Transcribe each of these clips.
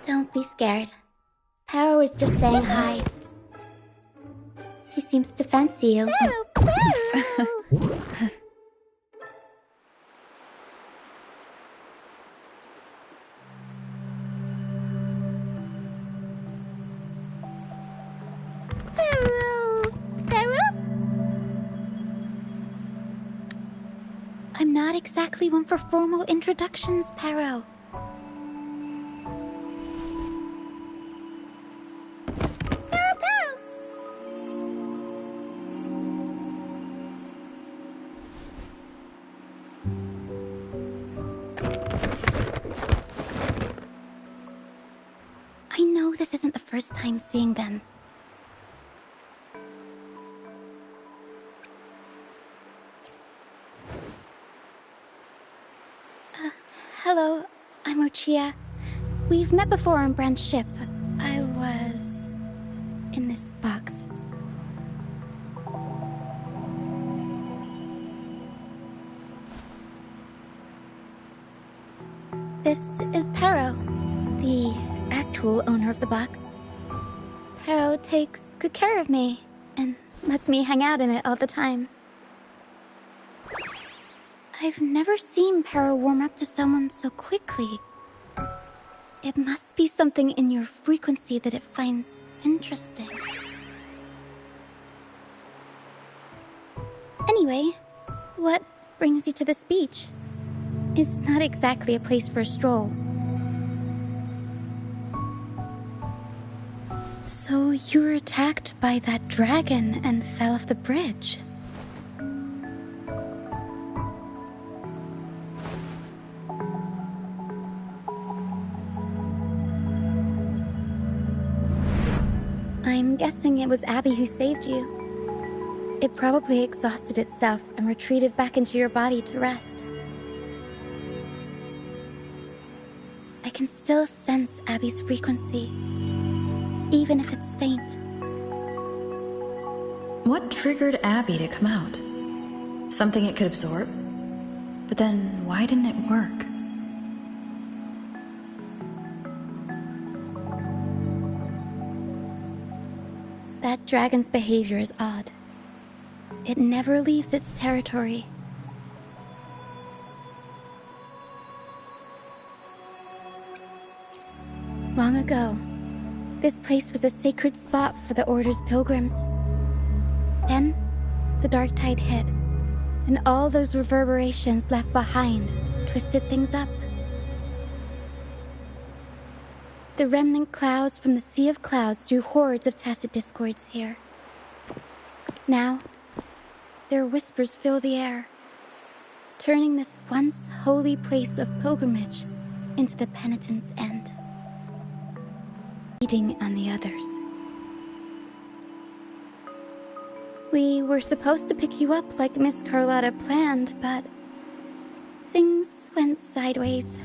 Don't be scared. Paro is just saying hi. She seems to fancy you. I'm not exactly one for formal introductions, Paro. I know this isn't the first time seeing them. Hello, I'm Ochia. We've met before on Brand's ship. I was in this box. This is Paro, the actual owner of the box. Paro takes good care of me and lets me hang out in it all the time. I've never seen Paro warm up to someone so quickly. It must be something in your frequency that it finds interesting. Anyway, what brings you to this beach? It's not exactly a place for a stroll. So you were attacked by that dragon and fell off the bridge. I'm guessing it was Abby who saved you. It probably exhausted itself and retreated back into your body to rest. I can still sense Abby's frequency, even if it's faint. What triggered Abby to come out? Something it could absorb? But then, why didn't it work? That dragon's behavior is odd. It never leaves its territory. Long ago, this place was a sacred spot for the Order's pilgrims. Then, the dark tide hit, and all those reverberations left behind twisted things up. The remnant clouds from the Sea of Clouds drew hordes of tacit discords here. Now, their whispers fill the air, turning this once holy place of pilgrimage into the penitent's end, feeding on the others. We were supposed to pick you up like Miss Carlotta planned, but things went sideways.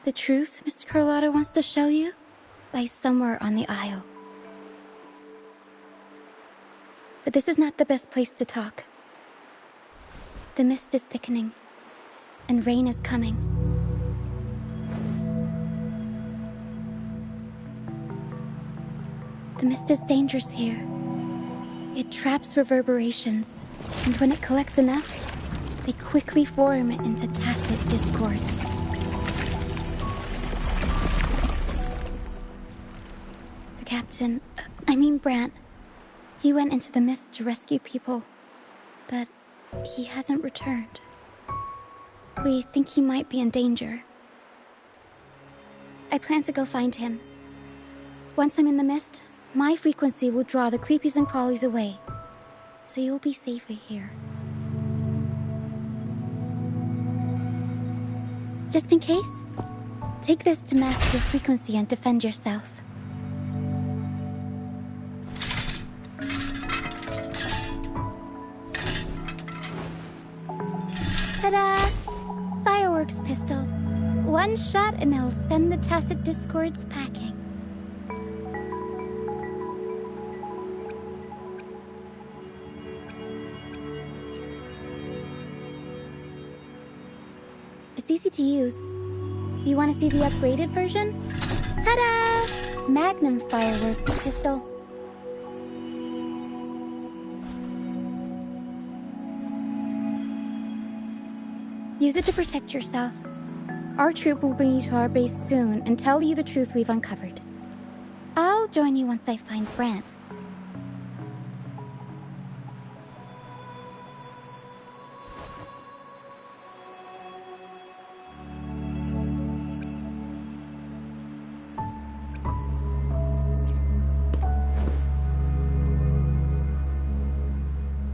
The truth Mr. Carlotta wants to show you lies somewhere on the aisle. But this is not the best place to talk. The mist is thickening, and rain is coming. The mist is dangerous here. It traps reverberations, and when it collects enough, they quickly form into tacit discords. Captain, Brant. He went into the mist to rescue people, but he hasn't returned. We think he might be in danger. I plan to go find him. Once I'm in the mist, my frequency will draw the creepies and crawlies away, so you'll be safer here. Just in case, take this to mask your frequency and defend yourself. Ta-da! Fireworks pistol. One shot and it'll send the tacit discords packing. It's easy to use. You want to see the upgraded version? Ta-da! Magnum fireworks pistol. Use it to protect yourself. Our troop will bring you to our base soon and tell you the truth we've uncovered. I'll join you once I find Brant.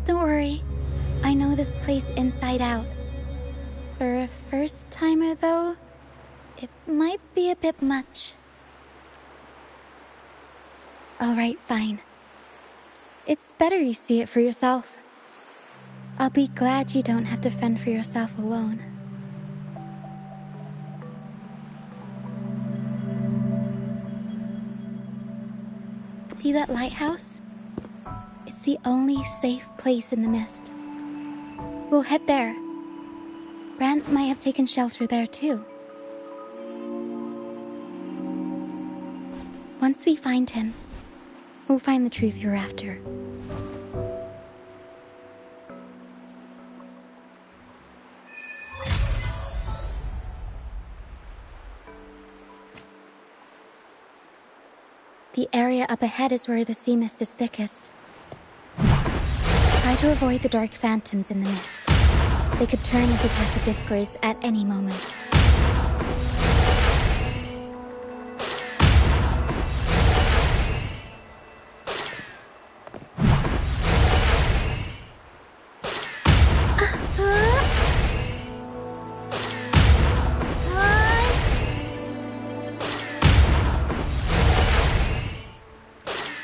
Don't worry. I know this place inside out. For a first-timer, though, it might be a bit much. Alright, fine. It's better you see it for yourself. I'll be glad you don't have to fend for yourself alone. See that lighthouse? It's the only safe place in the mist. We'll head there. Brant might have taken shelter there too. Once we find him, we'll find the truth you're after. The area up ahead is where the sea mist is thickest. Try to avoid the dark phantoms in the mist. They could turn into tacit discords at any moment.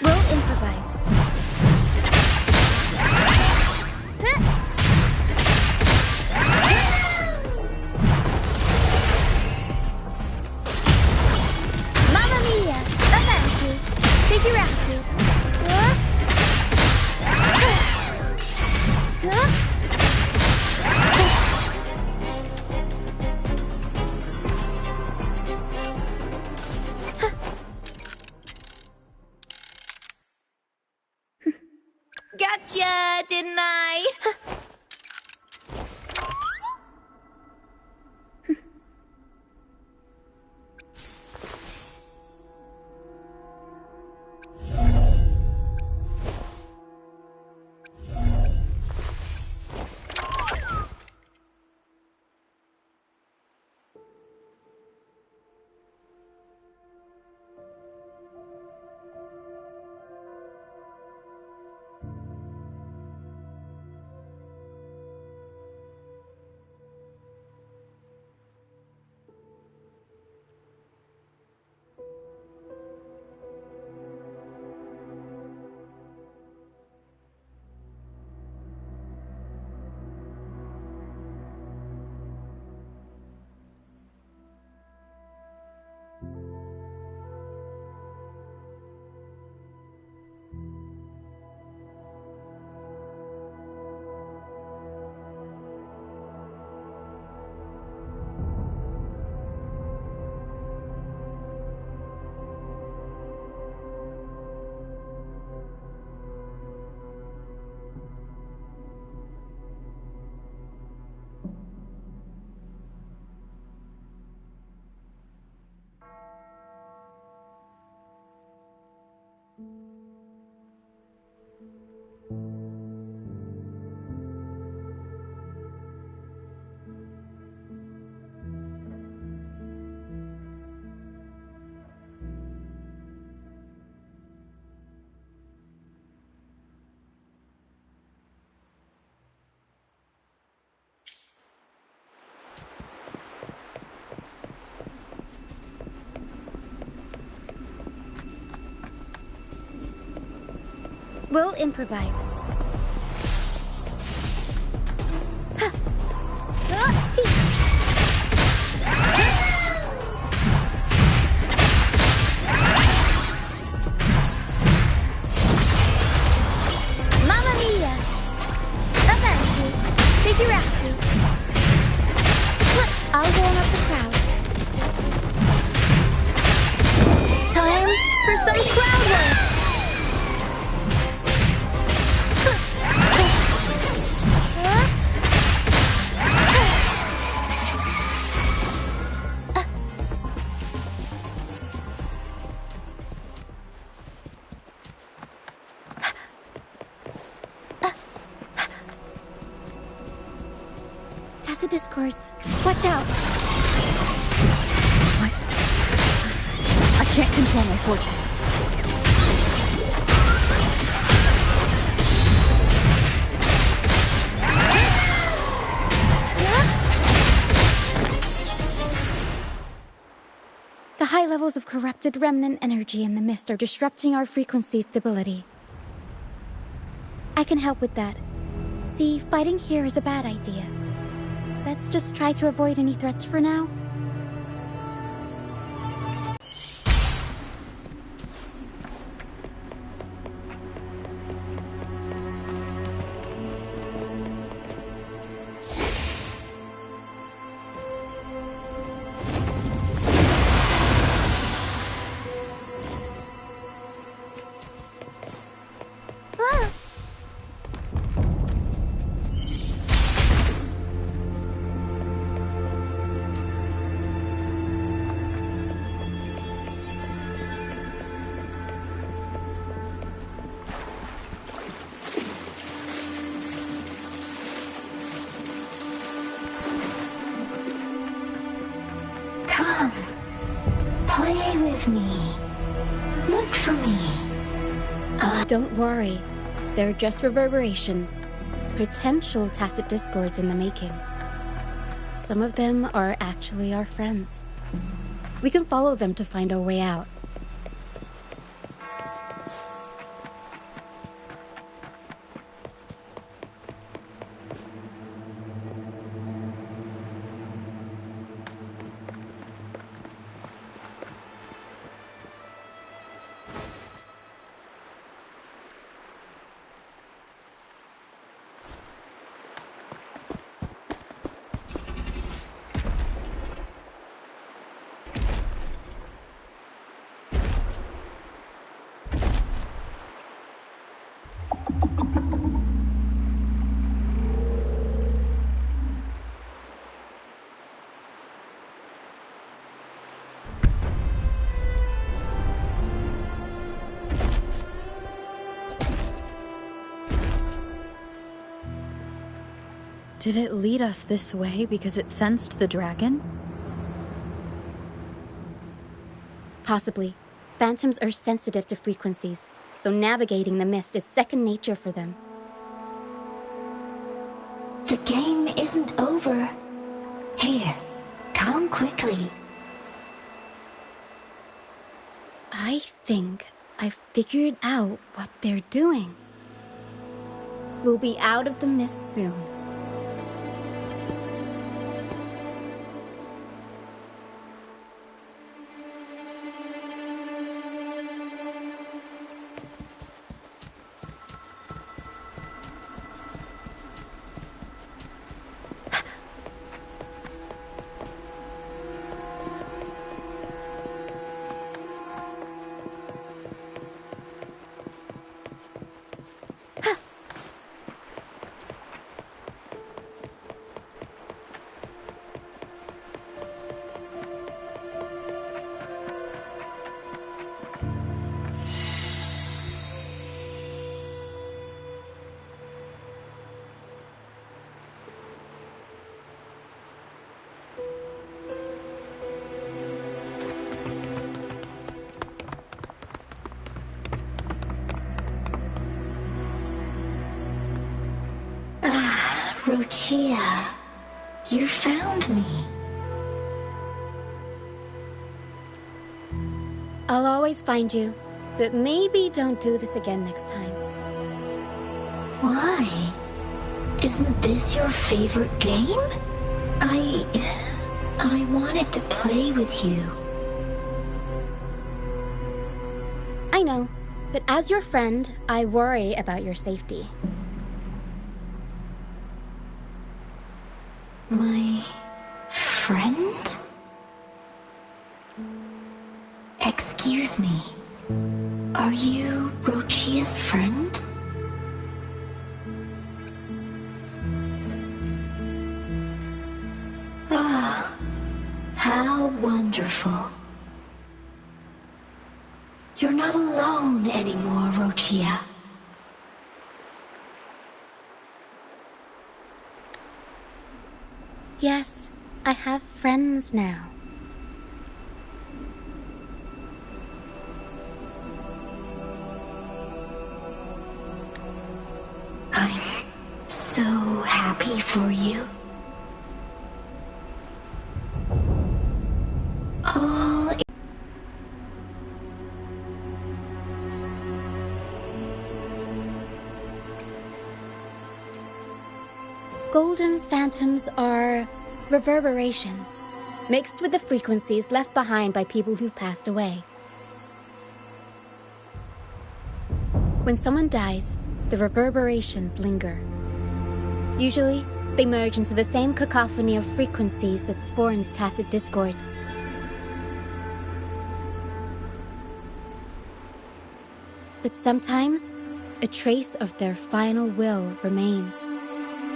We'll improvise. Gotcha, didn't I? We'll improvise. Mamma mia! Avanti! Figurati! I'll warm up the crowd. Time for some crowd work! Tacit discords. Watch out! What? I can't control my fortune. The high levels of corrupted remnant energy in the mist are disrupting our frequency stability. I can help with that. See, fighting here is a bad idea. Let's just try to avoid any threats for now. Come, play with me. Look for me. Don't worry. They're just reverberations. Potential tacit discords in the making. Some of them are actually our friends. We can follow them to find our way out. Did it lead us this way because it sensed the dragon? Possibly. Phantoms are sensitive to frequencies, so navigating the mist is second nature for them. The game isn't over. Here, come quickly. I think I figured out what they're doing. We'll be out of the mist soon. Rochia, you found me. I'll always find you, but maybe don't do this again next time. Why? Isn't this your favorite game? I wanted to play with you. I know, but as your friend, I worry about your safety. My friend? Excuse me. Are you Rochia's friend? Ah, how wonderful. You're not alone anymore, Rochia. Yes, I have friends now. I'm so happy for you. All Golden phantoms are reverberations, mixed with the frequencies left behind by people who've passed away. When someone dies, the reverberations linger. Usually, they merge into the same cacophony of frequencies that spawns tacit discords. But sometimes, a trace of their final will remains,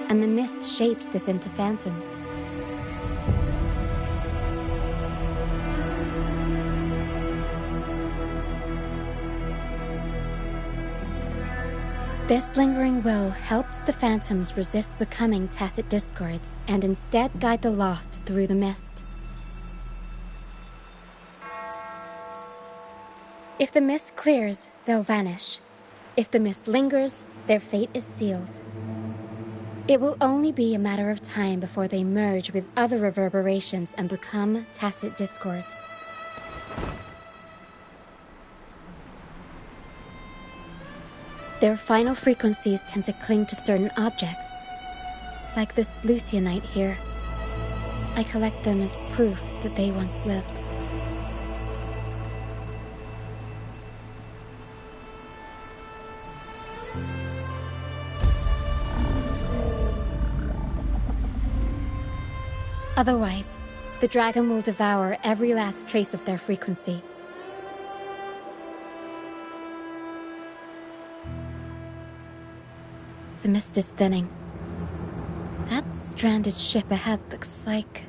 and the mist shapes this into phantoms. This lingering will helps the phantoms resist becoming tacit discords and instead guide the lost through the mist. If the mist clears, they'll vanish. If the mist lingers, their fate is sealed. It will only be a matter of time before they merge with other reverberations and become tacit discords. Their final frequencies tend to cling to certain objects, like this Lucianite here. I collect them as proof that they once lived. Otherwise, the dragon will devour every last trace of their frequency. The mist is thinning. That stranded ship ahead looks like...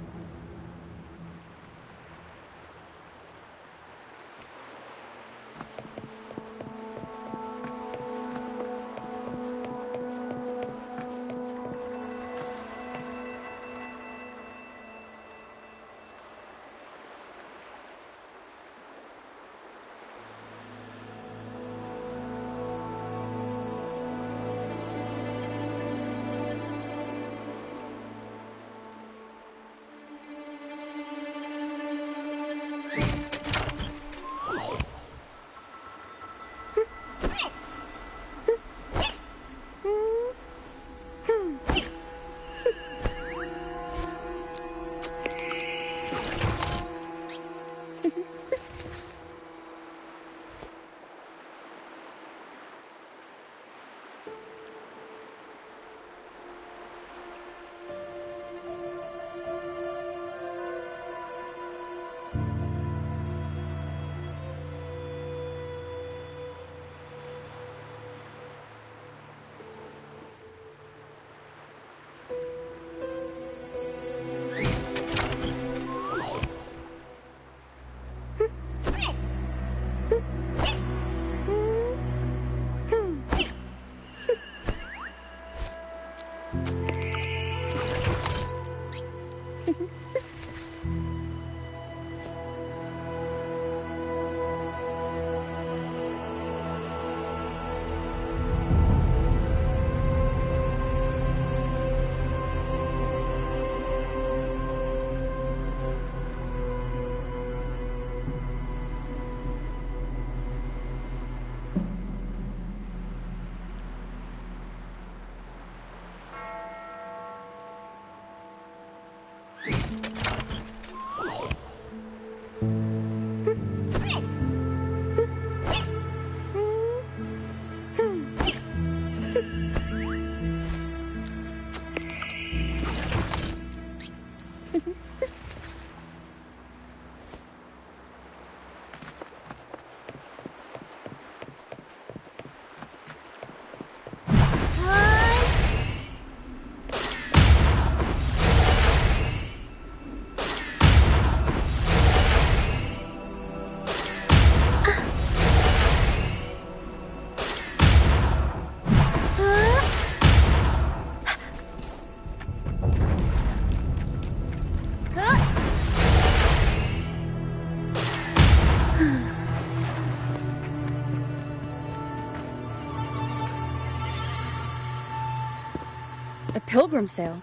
A pilgrim sale?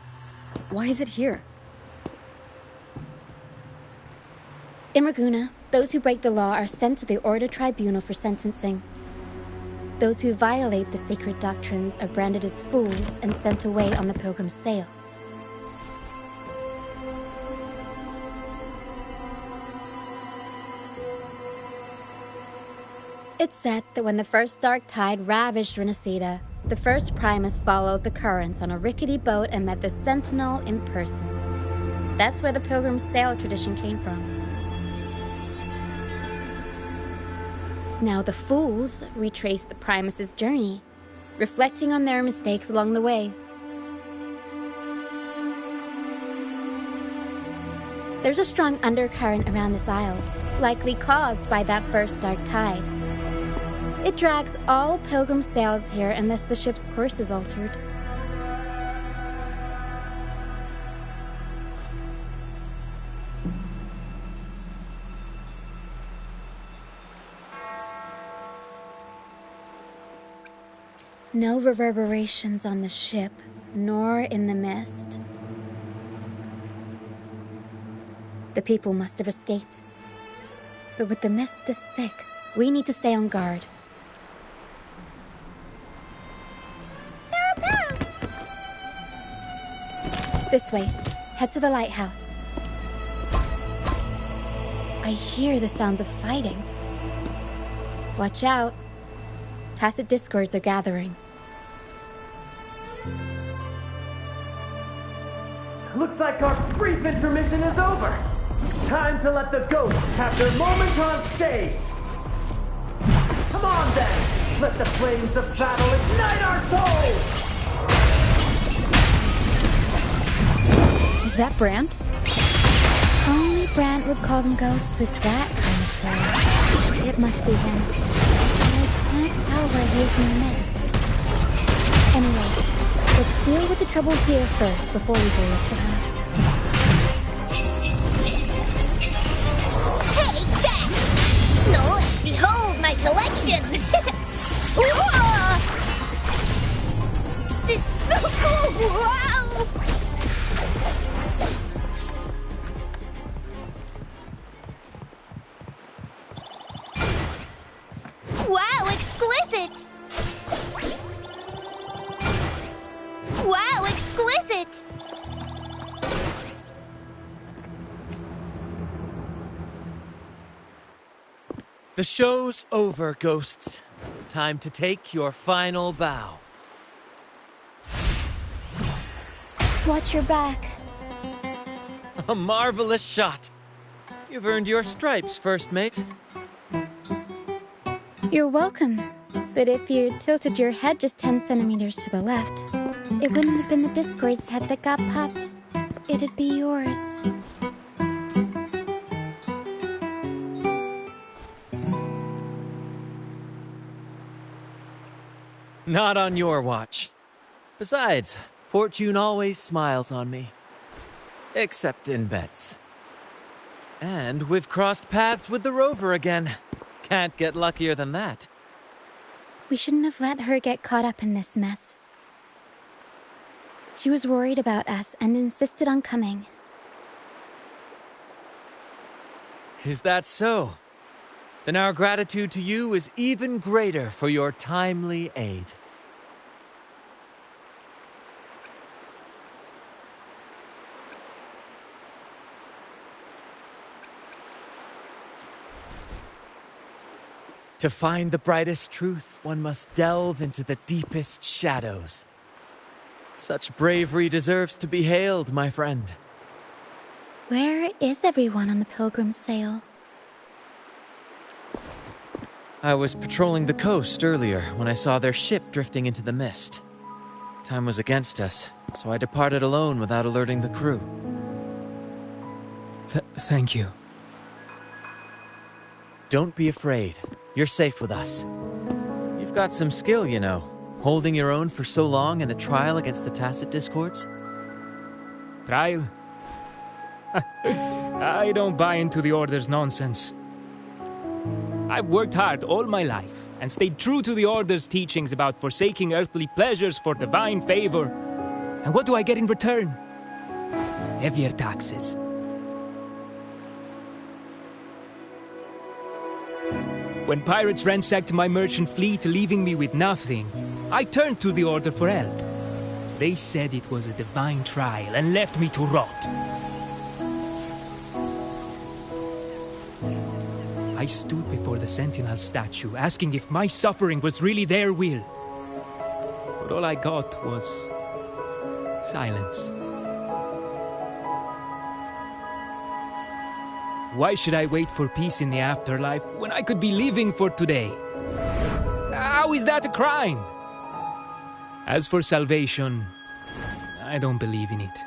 Why is it here? In Raguna, those who break the law are sent to the Order Tribunal for sentencing. Those who violate the sacred doctrines are branded as fools and sent away on the pilgrim sale. It's said that when the first dark tide ravaged Renacida, the first Primus followed the currents on a rickety boat and met the Sentinel in person. That's where the pilgrim sail tradition came from. Now the fools retrace the Primus's journey, reflecting on their mistakes along the way. There's a strong undercurrent around this isle, likely caused by that first dark tide. It drags all pilgrim sails here unless the ship's course is altered. No reverberations on the ship, nor in the mist. The people must have escaped. But with the mist this thick, we need to stay on guard. This way. Head to the lighthouse. I hear the sounds of fighting. Watch out. Tacit discords are gathering. Looks like our brief intermission is over. Time to let the ghosts have their moment on stage. Come on then. Let the flames of battle ignite our souls. Is that Brant? Only Brant would call them ghosts with that kind of flare. It must be him. I can't tell where he is in the mist. Anyway, let's deal with the trouble here first before we go look for him. Take that! No, behold my collection! Whoa! This is so cool! Wow! Wow, exquisite! Wow, exquisite! The show's over, ghosts. Time to take your final bow. Watch your back. A marvelous shot. You've earned your stripes, first mate. You're welcome. But if you tilted your head just 10 centimeters to the left, it wouldn't have been the Discord's head that got popped. It'd be yours. Not on your watch. Besides, fortune always smiles on me. Except in bets. And we've crossed paths with the rover again. Can't get luckier than that. We shouldn't have let her get caught up in this mess. She was worried about us and insisted on coming. Is that so? Then our gratitude to you is even greater for your timely aid. To find the brightest truth, one must delve into the deepest shadows. Such bravery deserves to be hailed, my friend. Where is everyone on the pilgrim sail? I was patrolling the coast earlier when I saw their ship drifting into the mist. Time was against us, so I departed alone without alerting the crew. Thank you. Don't be afraid. You're safe with us. You've got some skill, you know, holding your own for so long in a trial against the Tacit Discords. Trial? I don't buy into the Order's nonsense. I've worked hard all my life and stayed true to the Order's teachings about forsaking earthly pleasures for divine favor. And what do I get in return? Heavier taxes. When pirates ransacked my merchant fleet, leaving me with nothing, I turned to the Order for help. They said it was a divine trial and left me to rot. I stood before the Sentinel statue, asking if my suffering was really their will. But all I got was silence. Why should I wait for peace in the afterlife when I could be living for today? How is that a crime? As for salvation, I don't believe in it.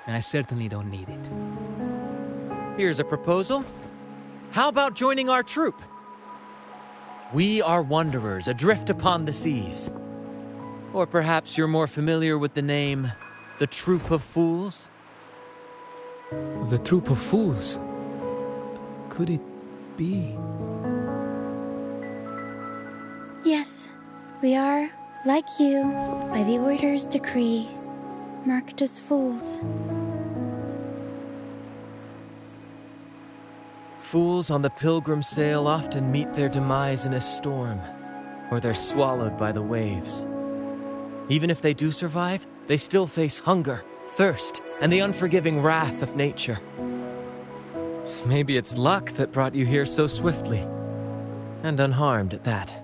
And I certainly don't need it. Here's a proposal. How about joining our troop? We are wanderers adrift upon the seas. Or perhaps you're more familiar with the name, the Troop of Fools? The Troop of Fools? Could it be? Yes, we are, like you, by the Order's decree, marked as fools. Fools on the pilgrim sail often meet their demise in a storm, or they're swallowed by the waves. Even if they do survive, they still face hunger, thirst, and the unforgiving wrath of nature. Maybe it's luck that brought you here so swiftly, and unharmed at that.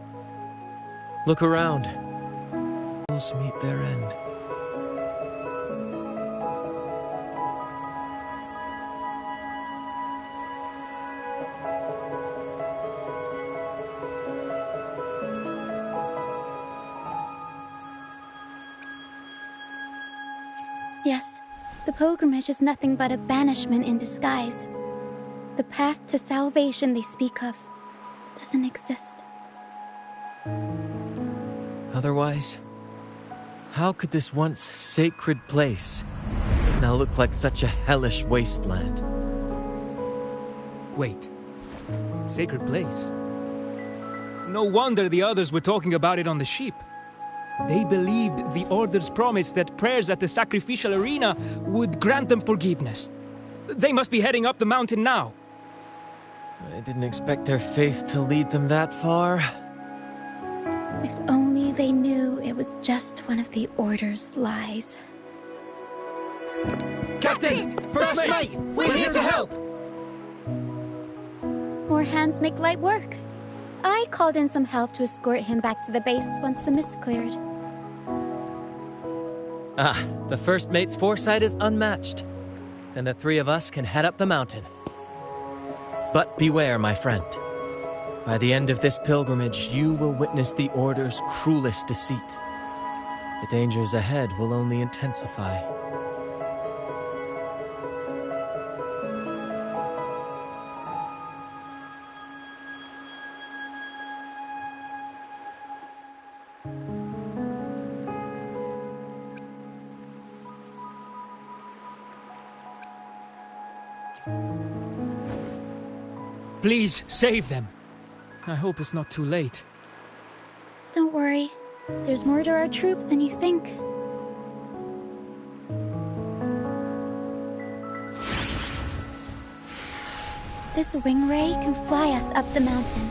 Look around. Fools meet their end. Yes, the pilgrimage is nothing but a banishment in disguise. The path to salvation they speak of doesn't exist. Otherwise, how could this once sacred place now look like such a hellish wasteland? Wait. Sacred place? No wonder the others were talking about it on the ship. They believed the Order's promise that prayers at the sacrificial arena would grant them forgiveness. They must be heading up the mountain now. I didn't expect their faith to lead them that far. If only they knew it was just one of the Order's lies. Captain! First mate! We're here to help! More hands make light work. I called in some help to escort him back to the base once the mist cleared. The first mate's foresight is unmatched. Then the three of us can head up the mountain. But beware, my friend. By the end of this pilgrimage, you will witness the Order's cruelest deceit. The dangers ahead will only intensify. Please, save them. I hope it's not too late. Don't worry. There's more to our troop than you think. This wing ray can fly us up the mountain.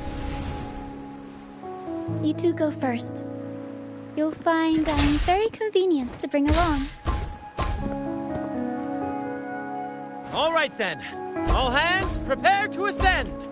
You two go first. You'll find I'm very convenient to bring along. All right then. All hands, prepare to ascend!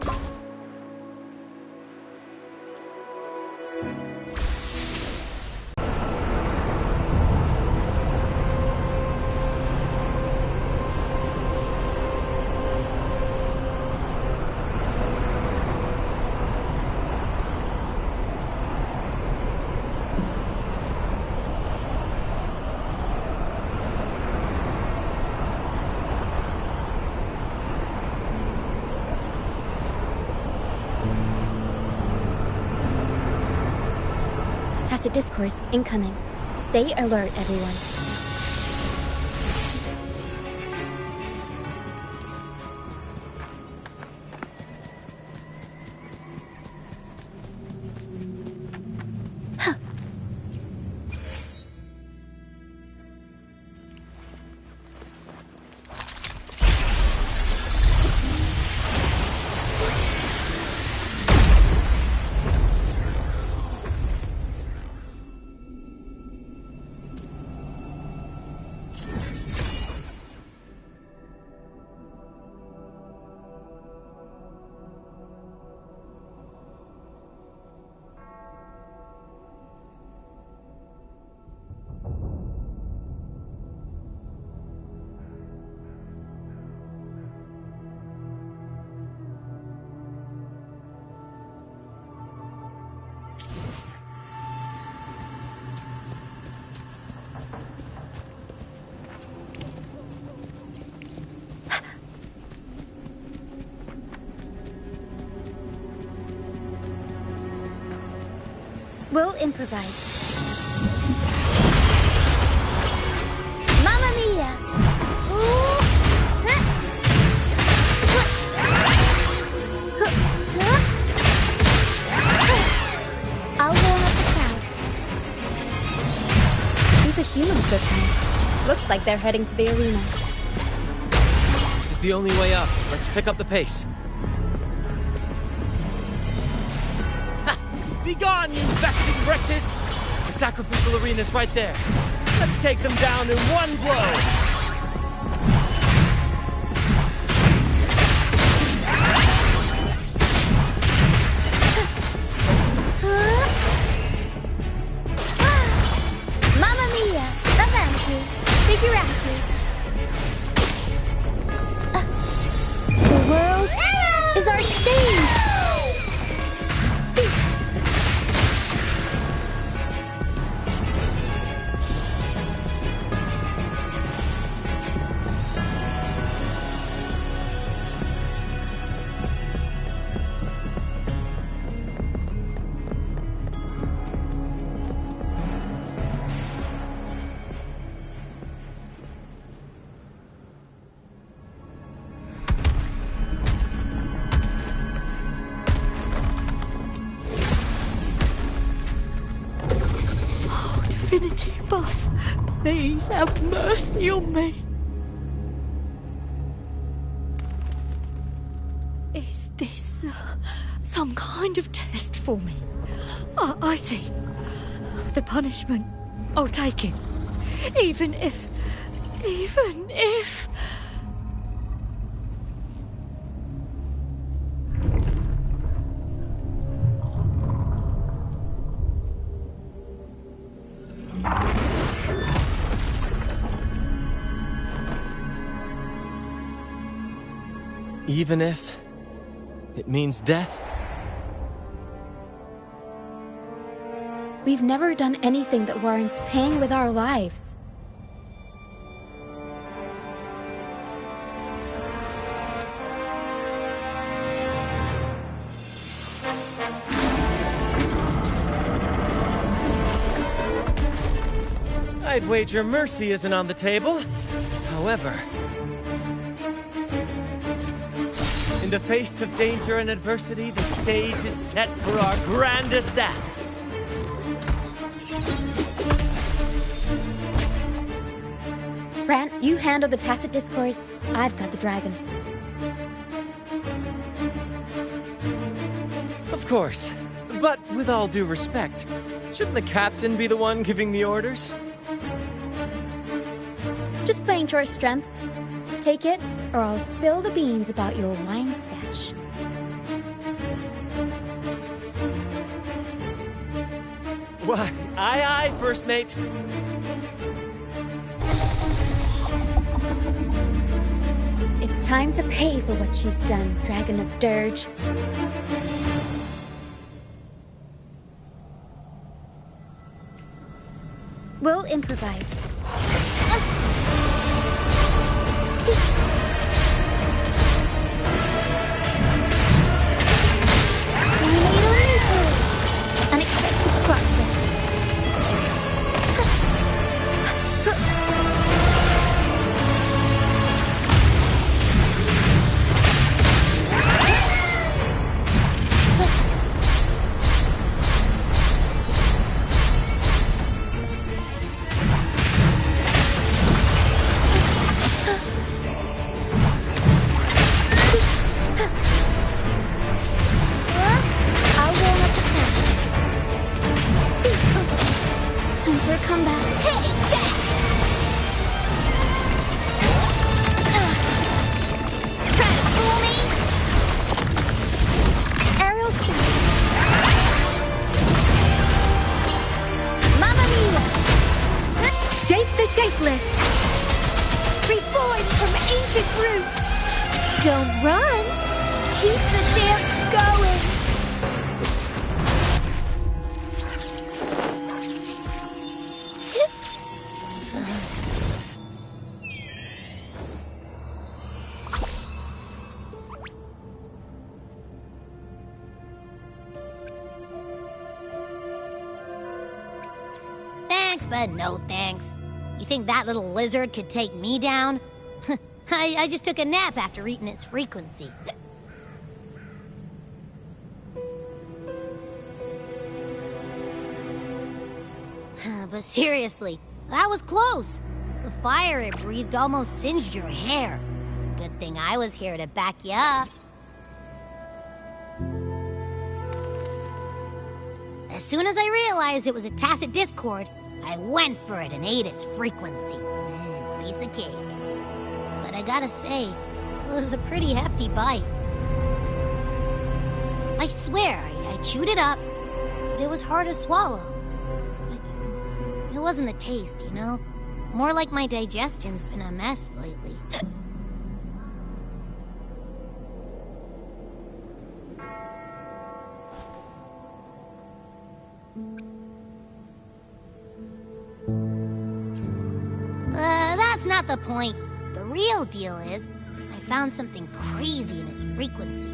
tacit discords incoming. Stay alert, everyone. We'll improvise. Mamma mia! I'll warm up the crowd. These are human footprints. Looks like they're heading to the arena. This is the only way up. Let's pick up the pace. Be gone, you vexing wretches! The sacrificial arena's right there. Let's take them down in one blow! Mamma mia! Avanti! Figurati! The world is our stage! Divinity buff, please have mercy on me. Is this some kind of test for me? I see. The punishment, I'll take it. Even if... Even if it means death? We've never done anything that warrants paying with our lives. I'd wager mercy isn't on the table. However, in the face of danger and adversity, the stage is set for our grandest act. Brant, you handle the tacit discords. I've got the dragon. Of course. But with all due respect, shouldn't the captain be the one giving the orders? Just playing to our strengths. Take it, or I'll spill the beans about your wine stash. Why, aye, first mate. It's time to pay for what you've done, Dragon of Dirge. We'll improvise. Unexpected plot twist. Don't run! Keep the dance going! Thanks, but no thanks. You think that little lizard could take me down? I just took a nap after eating its frequency. But seriously, that was close. The fire it breathed almost singed your hair. Good thing I was here to back you up. As soon as I realized it was a tacit discord, I went for it and ate its frequency. Piece of cake. But I gotta say, it was a pretty hefty bite. I swear, I chewed it up, but it was hard to swallow. It wasn't the taste, you know? More like my digestion's been a mess lately. That's not the point. The real deal is, I found something crazy in its frequency.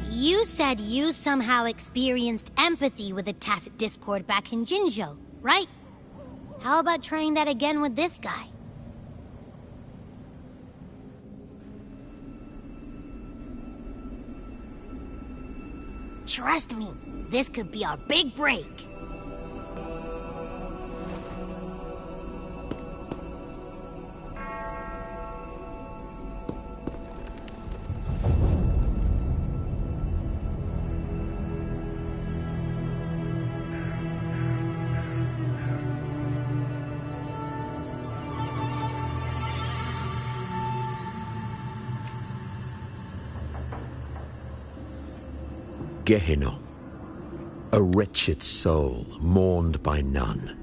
You said you somehow experienced empathy with the tacit discord back in Jinzhou, right? How about trying that again with this guy? Trust me, this could be our big break. Gehenna, a wretched soul mourned by none.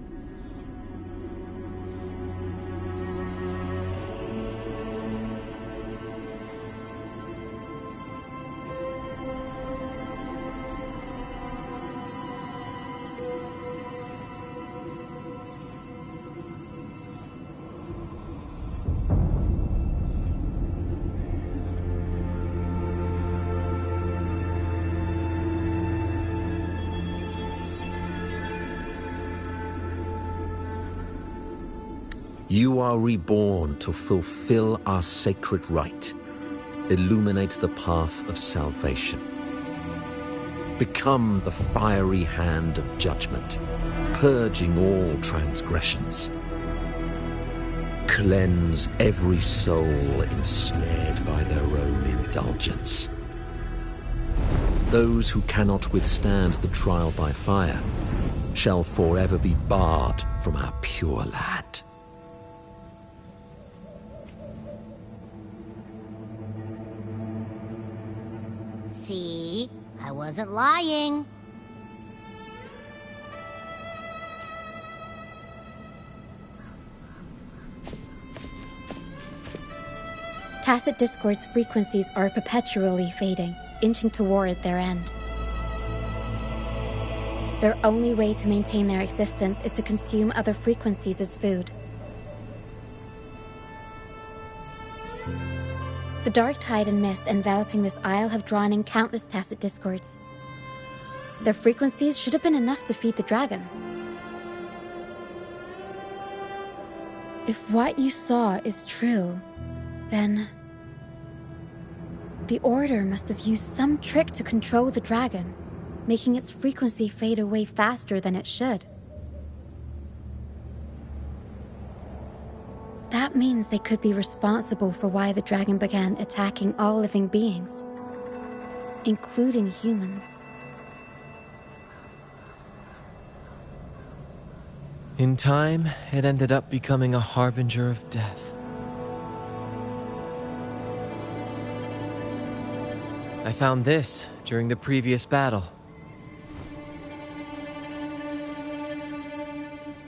You are reborn to fulfill our sacred rite, illuminate the path of salvation. Become the fiery hand of judgment, purging all transgressions. Cleanse every soul ensnared by their own indulgence. Those who cannot withstand the trial by fire shall forever be barred from our pure land. See? I wasn't lying. Tacit discord's frequencies are perpetually fading, inching toward their end. Their only way to maintain their existence is to consume other frequencies as food. The dark tide and mist enveloping this isle have drawn in countless tacit discords. Their frequencies should have been enough to feed the dragon. If what you saw is true, then the Order must have used some trick to control the dragon, making its frequency fade away faster than it should. That means they could be responsible for why the dragon began attacking all living beings, including humans. In time, it ended up becoming a harbinger of death. I found this during the previous battle.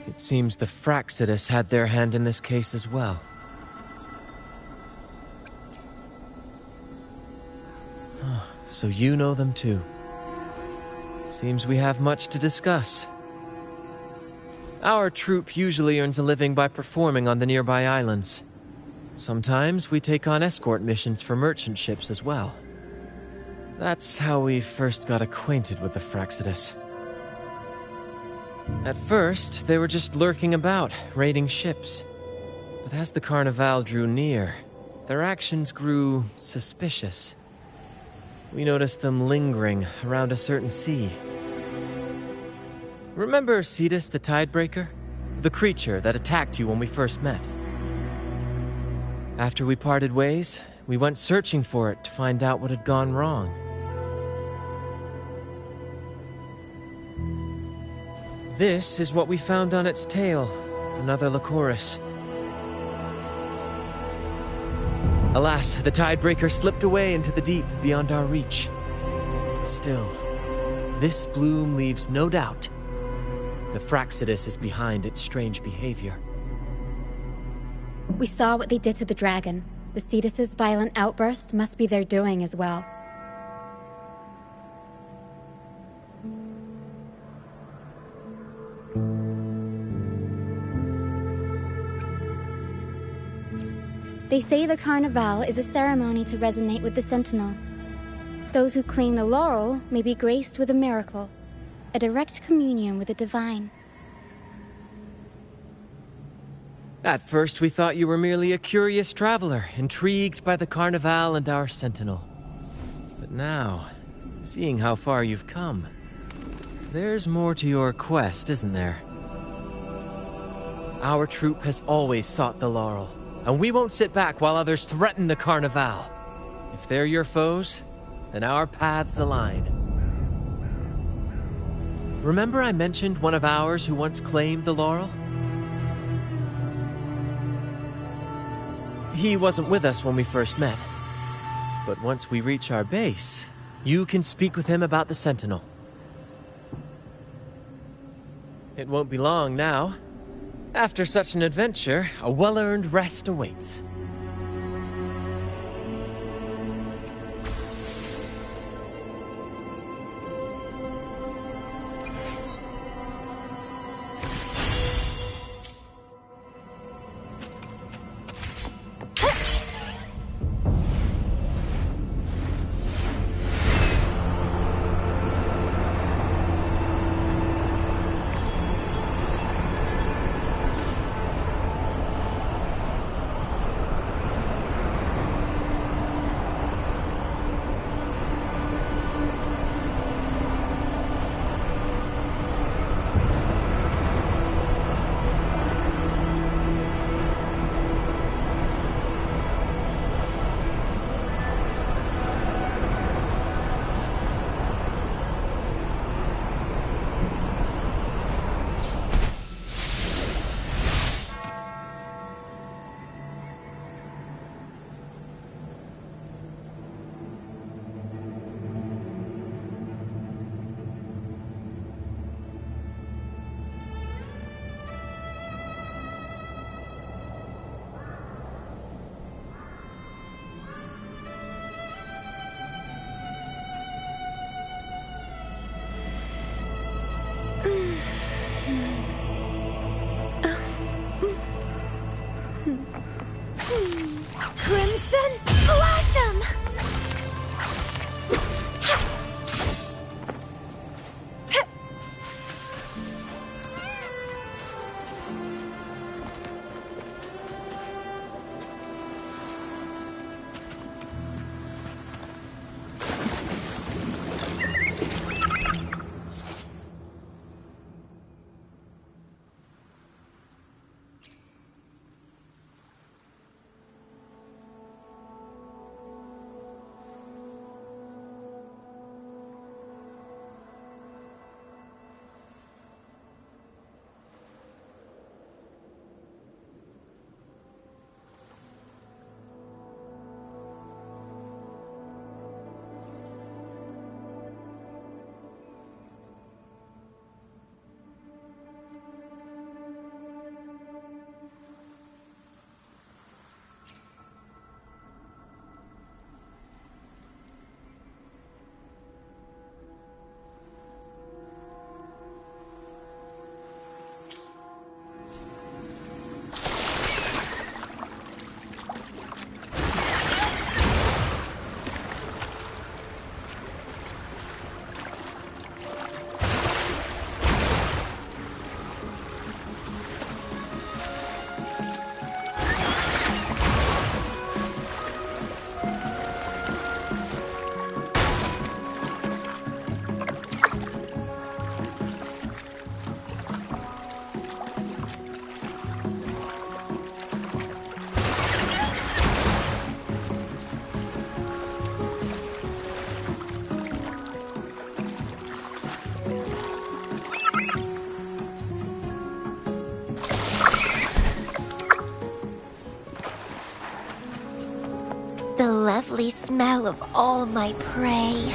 It seems the Fraxidus had their hand in this case as well. so you know them too. Seems we have much to discuss. Our troupe usually earns a living by performing on the nearby islands. Sometimes we take on escort missions for merchant ships as well. That's how we first got acquainted with the Fraxidus. At first, they were just lurking about, raiding ships. But as the Carnival drew near, their actions grew suspicious. We noticed them lingering around a certain sea. Remember Cetus the Tidebreaker? The creature that attacked you when we first met? After we parted ways, we went searching for it to find out what had gone wrong. This is what we found on its tail, another Lycoris. Alas, the Tidebreaker slipped away into the deep beyond our reach. Still, this bloom leaves no doubt. The Fraxidus is behind its strange behavior. We saw what they did to the dragon. The Cetus's violent outburst must be their doing as well. They say the Carnival is a ceremony to resonate with the Sentinel. Those who clean the laurel may be graced with a miracle, a direct communion with the divine. At first, we thought you were merely a curious traveler, intrigued by the Carnival and our Sentinel. But now, seeing how far you've come, there's more to your quest, isn't there? Our troupe has always sought the laurel, and we won't sit back while others threaten the Carnival. If they're your foes, then our paths align. Remember I mentioned one of ours who once claimed the laurel? He wasn't with us when we first met. But once we reach our base, you can speak with him about the Sentinel. It won't be long now. After such an adventure, a well-earned rest awaits. Crimson Blossom! lovely smell of all my prey.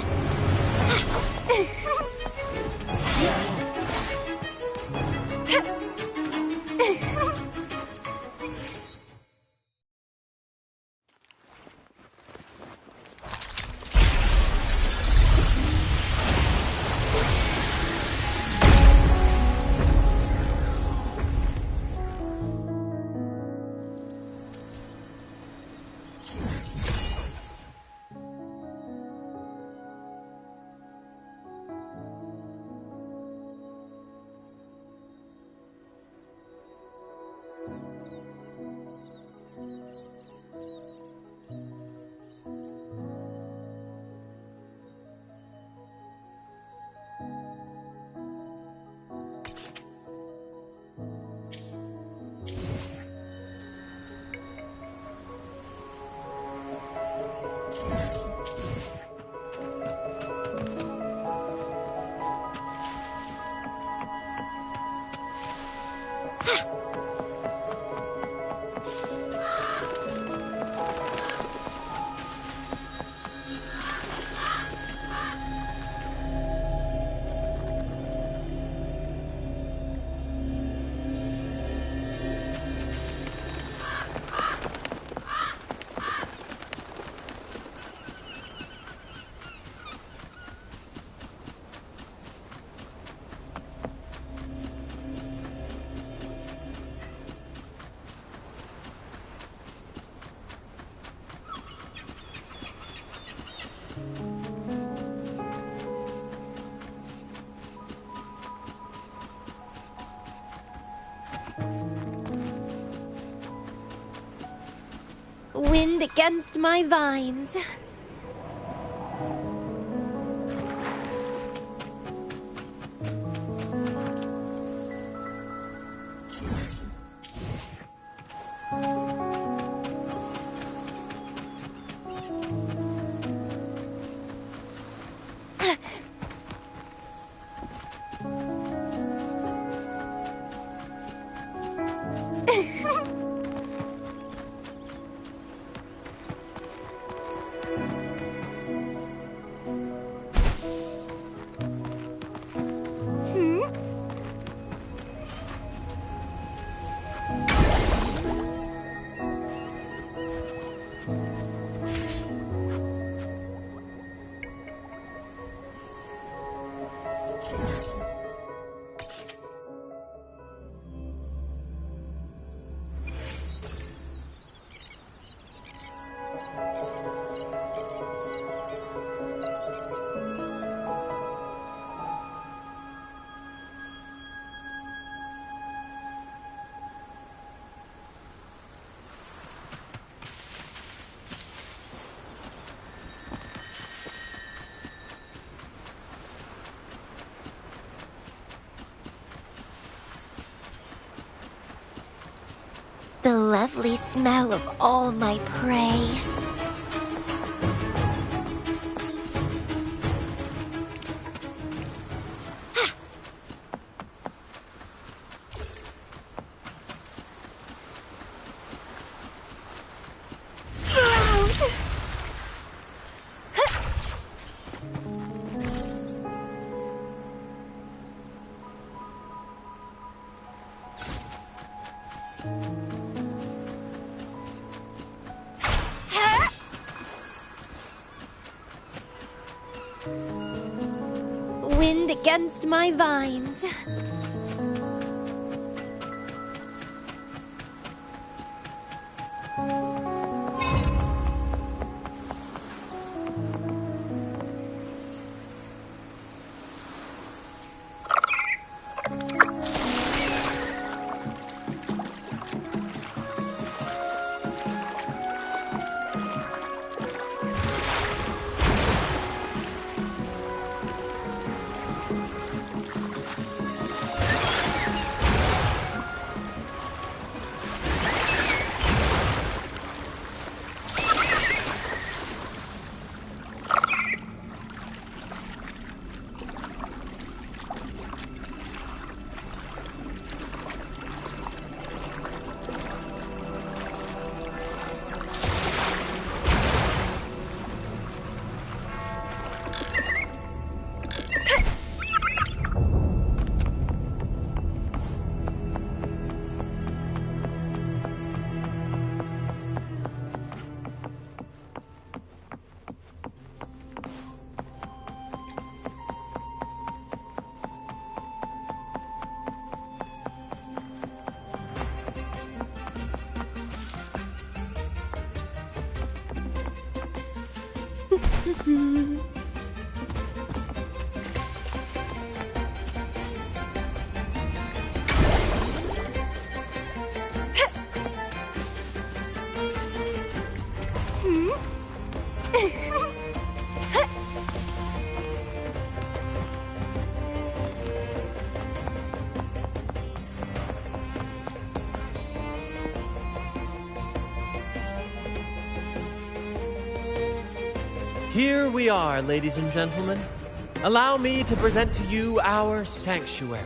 Wind against my vines. The lovely smell of all my prey. Sprout! Wind against my vines. Here we are, ladies and gentlemen. Allow me to present to you our sanctuary.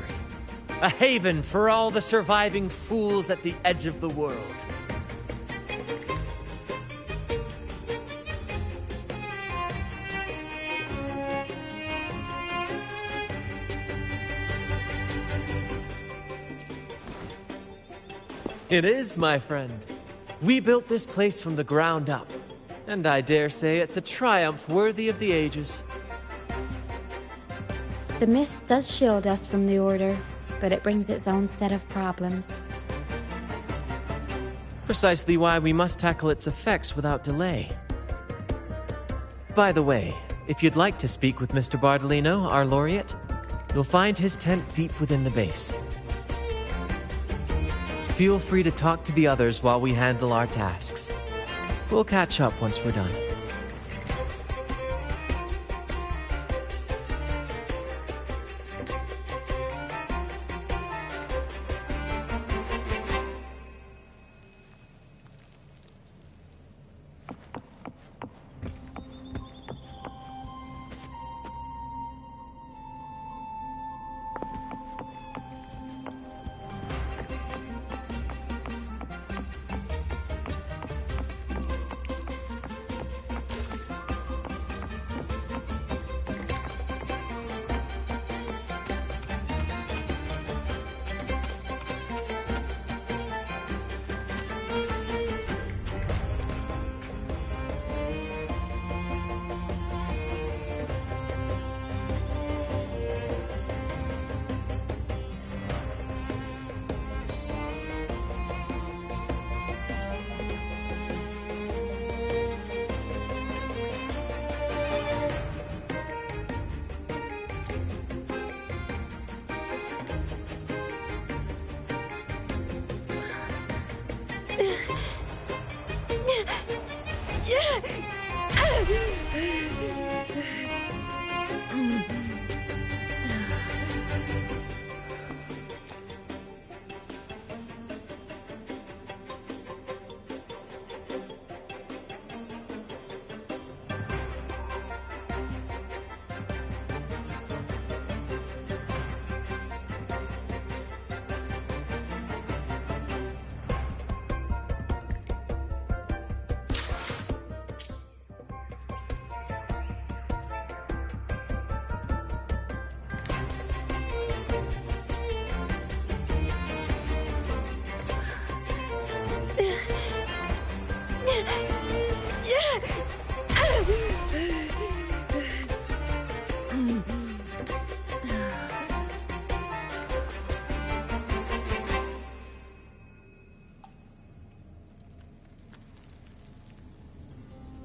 A haven for all the surviving fools at the edge of the world. It is, my friend. We built this place from the ground up. And I dare say it's a triumph worthy of the ages. The mist does shield us from the Order, but it brings its own set of problems. Precisely why we must tackle its effects without delay. By the way, if you'd like to speak with Mr. Bardolino, our laureate, you'll find his tent deep within the base. Feel free to talk to the others while we handle our tasks. We'll catch up once we're done.